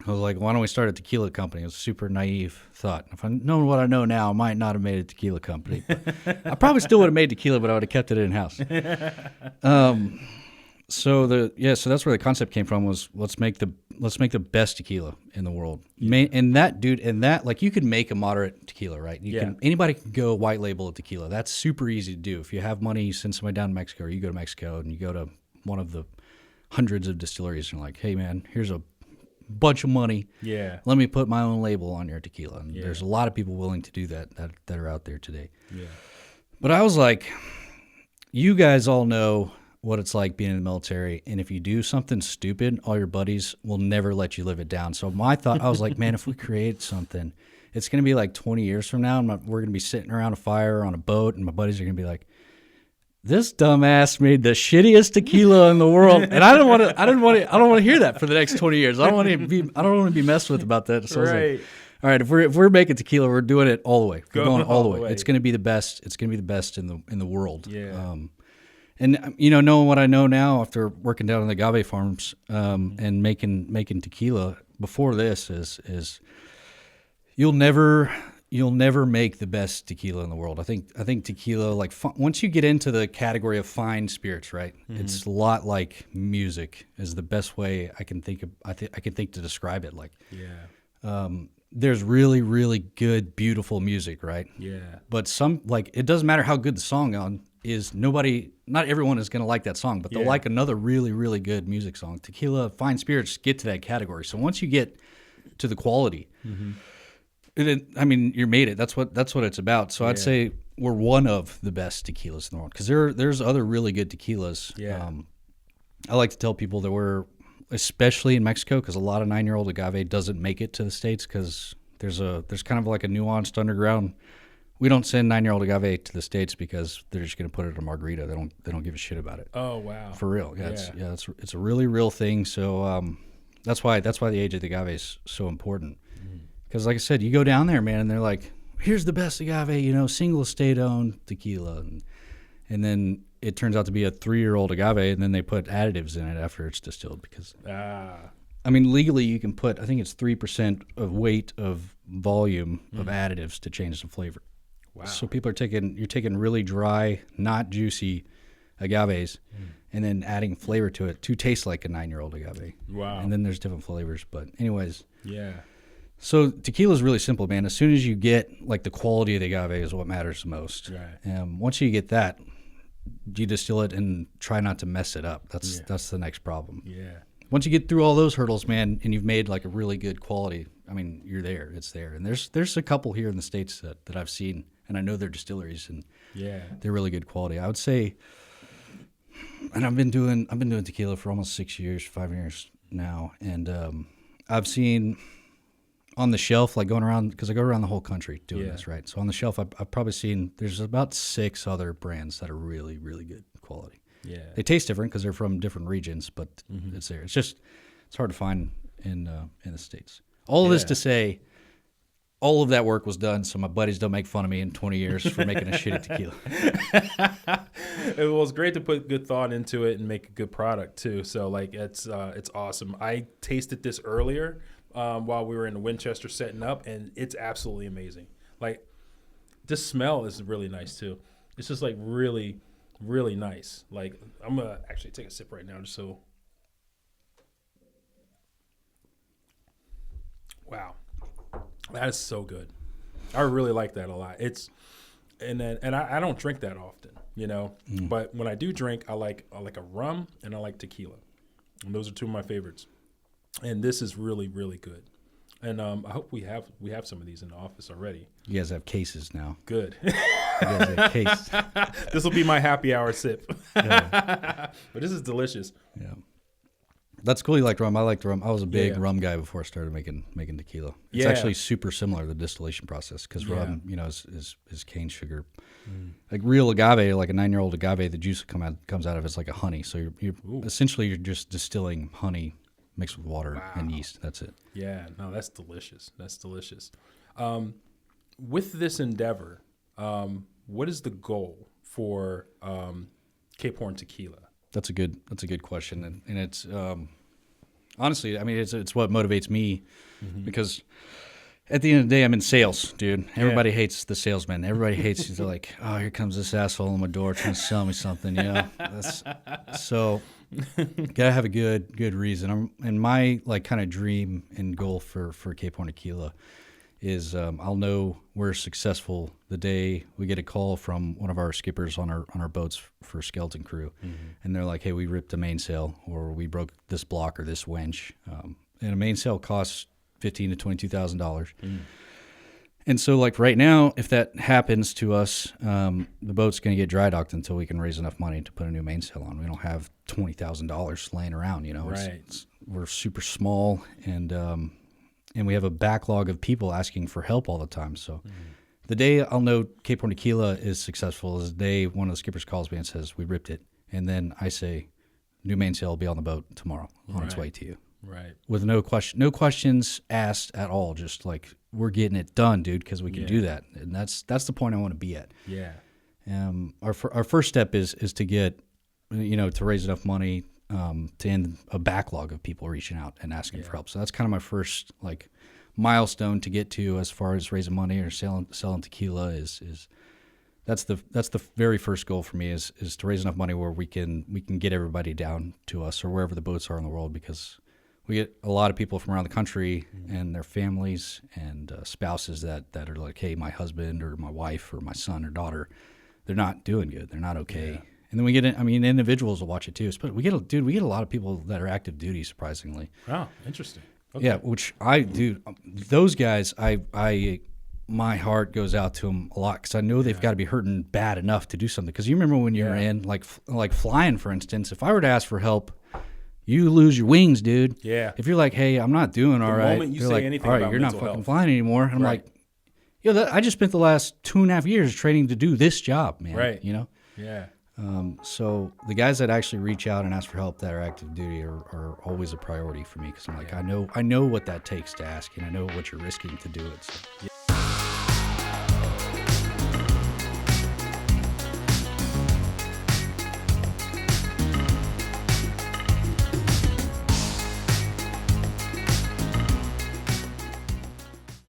I was like, why don't we start a tequila company? It was a super naive thought. If I'd known what I know now, I might not have made a tequila company. I probably still would have made tequila, but I would have kept it in-house. So that's where the concept came from, was let's make the best tequila in the world. And that like, you could make a moderate tequila, right? Anybody can go white label a tequila. That's super easy to do. If you have money, you send somebody down to Mexico, or you go to Mexico and you go to one of the hundreds of distilleries and you're like, hey man, here's a bunch of money. Yeah. Let me put my own label on your tequila. And there's a lot of people willing to do that are out there today. Yeah. But I was like, you guys all know what it's like being in the military, and if you do something stupid, all your buddies will never let you live it down. So my thought, I was like, man, if we create something, it's going to be like 20 years from now, we're going to be sitting around a fire on a boat, and my buddies are going to be like, this dumbass made the shittiest tequila in the world, and I don't want to hear that for the next 20 years. I don't want to be messed with about that. So I was like, all right, if we're making tequila, we're doing it all the way. We're going all the way. It's going to be the best. It's going to be the best in the world. Yeah. And knowing what I know now after working down on the agave farms and making tequila before this is you'll never make the best tequila in the world. I think tequila, like, once you get into the category of fine spirits, right? Mm-hmm. It's a lot like music is the best way I can think to describe it. Like, there's really, really good, beautiful music, right? Yeah. But it doesn't matter how good the song is. Not everyone is going to like that song, but they'll like another really, really good music song. Tequila, fine spirits get to that category. So once you get to the quality, you made it. That's what it's about. So I'd say we're one of the best tequilas in the world, because there's other really good tequilas. Yeah. I like to tell people that we're, especially in Mexico, because a lot of 9-year-old agave doesn't make it to the States, because there's kind of like a nuanced underground. We don't send 9-year-old agave to the States because they're just going to put it in a margarita. They don't give a shit about it. Oh wow, for real. It's a really real thing. So that's why the age of the agave is so important. Because like I said, you go down there, man, and they're like, here's the best agave, single estate owned tequila, and then it turns out to be a 3-year-old agave, and then they put additives in it after it's distilled, because legally you can put, I think it's 3% of weight of volume of additives to change the flavor. Wow. So you're taking really dry, not juicy agaves, and then adding flavor to it to taste like a 9-year-old agave. Wow. And then there's different flavors. But anyways. Yeah. So tequila is really simple, man. As soon as you get, like, the quality of the agave is what matters the most. Right. Once you get that, you distill it and try not to mess it up. That's the next problem. Yeah. Once you get through all those hurdles, man, and you've made like a really good quality, you're there. It's there. And there's a couple here in the States that I've seen, and I know they're distilleries, and they're really good quality. I would say, and I've been doing tequila for almost 5 years now, and I've seen on the shelf, like, going around, because I go around the whole country doing this, right? So on the shelf, I've probably seen there's about 6 other brands that are really, really good quality. Yeah. They taste different because they're from different regions, but it's there. It's hard to find in the States. All of this to say, all of that work was done so my buddies don't make fun of me in 20 years for making a shitty tequila. It was great to put good thought into it and make a good product too. So, like, it's awesome. I tasted this earlier while we were in Winchester setting up, and it's absolutely amazing. Like, this smell is really nice too. It's just, like, really, really nice. Like, I'm gonna actually take a sip right now, just so. Wow, that is so good. I really like that a lot. I don't drink that often, But when I do drink, I like a rum and I like tequila, and those are 2 of my favorites. And this is really, really good. And I hope we have some of these in the office already. You guys have cases now. Good. You guys have case. This will be my happy hour sip. Yeah. But this is delicious. Yeah. That's cool. You liked rum. I liked rum. I was a big rum guy before I started making tequila. It's actually super similar to the distillation process, because rum, is cane sugar. Like real agave, like a 9-year-old agave, the juice that comes out of it's like a honey. So you're essentially just distilling honey mixed with water and yeast. That's it. Yeah. No, that's delicious. That's delicious. With this endeavor, what is the goal for Cape Horn Tequila? That's a good question, and it's Honestly, I mean, it's what motivates me because at the end of the day, I'm in sales, dude. Everybody hates the salesman. Everybody hates. They're like, oh, here comes this asshole on my door trying to sell me something. You know, so gotta have a good reason. And my like kind of dream and goal for Cape Horn Tequila is I'll know we're successful the day we get a call from one of our skippers on our boats for skeleton crew, and they're like, hey, we ripped a mainsail or we broke this block or this winch, and a mainsail costs $15,000 to $22,000. And so like right now, if that happens to us, the boat's going to get dry docked until we can raise enough money to put a new mainsail on. We don't have $20,000 laying around, you know. Right. We're super small, and we have a backlog of people asking for help all the time. So the day I'll know Cape Horn Tequila is successful is the day one of the skippers calls me and says, we ripped it. And then I say, new mainsail will be on the boat tomorrow on its way to you. Right. With no questions asked at all. Just like, we're getting it done, dude, because we can do that. And that's the point I want to be at. Yeah. Our first step is to get, to raise enough money to end a backlog of people reaching out and asking for help. So that's kind of my first like milestone to get to as far as raising money or selling tequila is that's the very first goal for me is to raise enough money where we can get everybody down to us or wherever the boats are in the world, because we get a lot of people from around the country and their families and spouses that are like, hey, my husband or my wife or my son or daughter, they're not doing good. They're not okay. Yeah. And then we get, individuals will watch it too. But we get a lot of people that are active duty, surprisingly. Wow, interesting. Okay. Yeah, which those guys, my heart goes out to them a lot because I know they've got to be hurting bad enough to do something. Because you remember when you were in, like flying, for instance, if I were to ask for help, you lose your wings, dude. Yeah. If you're like, hey, I'm not doing all right. The moment you say like, anything all right, about you're not mental fucking health. flying anymore. And I'm like, I just spent the last 2.5 years training to do this job, man. Right. You know? Yeah. So the guys that actually reach out and ask for help that are active duty are always a priority for me because I'm like, I know what that takes to ask, and I know what you're risking to do it. So.